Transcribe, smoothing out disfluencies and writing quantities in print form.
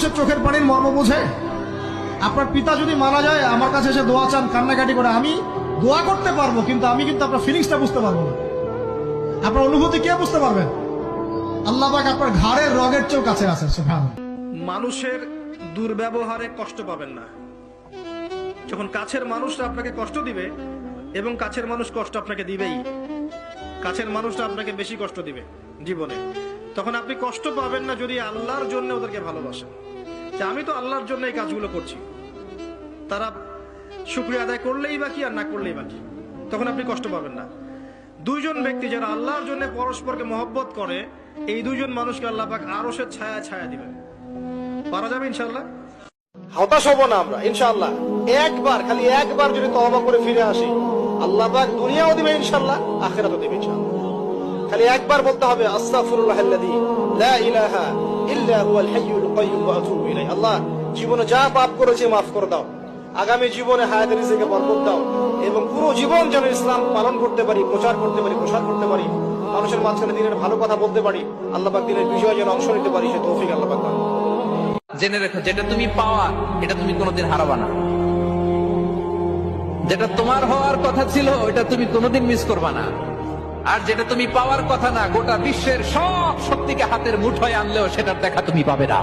মানুষের চোখের পানির মর্ম বোঝে? আপনার পিতা যদি মারা যায়, আমার কাছে এসে দোয়া চান কান্নাকাটি করে, আমি দোয়া করতে পারবো, কিন্তু আমি কিন্তু আপনার ফিলিংসটা বুঝতে পারবো না। আপনার অনুভূতি কে বুঝতে পারবেন? আল্লাহ পাক আপনার ঘাড়ের রগের চেয়েও কাছে আছেন। সুবহানাল্লাহ। মানুষের দুর্ব্যবহারে কষ্ট পাবেন না। যখন কাছের মানুষরা আপনাকে কষ্ট দিবে, এবং কাছের মানুষ কষ্ট আপনাকে দিবেই, কাছের মানুষরা আপনাকে বেশি কষ্ট দিবে জীবনে, তখন আপনি কষ্ট পাবেন না যদি আল্লাহর জন্য ওদেরকে ভালোবাসেন, যে আমি তো আল্লাহর জন্য এই কাজগুলো করছি, তারা শুকরিয়া আদায় করলেই বাকি আর না করলেই বাকি, তখন আপনি কষ্ট পাবেন না। দুইজন ব্যক্তি যারা আল্লাহর জন্য পরস্পরকে মহব্বত করে, এই দুইজন মানুষকে আল্লাহ পাক আরশের ছায়া ছায়া দিবেন। পারা যাবে ইনশাআল্লাহ। হতাশ হব না আমরা ইনশাআল্লাহ। একবার, খালি একবার যদি তওবা করে ফিরে আসি, আল্লাহ পাক দুনিয়াও দিবে ইনশাআল্লাহ, আখিরাতও দিবে ইনশাআল্লাহ। খালি একবার বলতে হবে আস্তাগফিরুল্লাহাল্লাযী লা ইলাহা ইল্লা হুয়াল হাইয়ুল কাইয়্যুম ওয়া আতুবু ইলাইহি। আল্লাহ, জীবনে যা পাপ করেছি মাফ করে দাও, আগামী জীবনে হায়াতের রিজিকে বরকত দাও, এবং পুরো জীবন যেন ইসলাম পালন করতে পারি, প্রচার করতে পারি, প্রসার করতে পারি, মানুষের মাঝখানে দিনের ভালো কথা বলতে পারি, আল্লাহ পাক দিনের বিজয় যেন অংশ নিতে পারি, সে তৌফিক আল্লাহ পাক দান। জেনে রেখো, যেটা তুমি পাওয়া এটা তুমি কোনোদিন হারাবা না। যেটা তোমার হওয়ার কথা ছিল ওটা তুমি কোনোদিন মিস করবা না। আর যেটা তুমি পাওয়ার কথা না, গোটা বিশ্বের সব শক্তিকে হাতের মুঠোয় আনলেও সেটার দেখা তুমি পাবে না।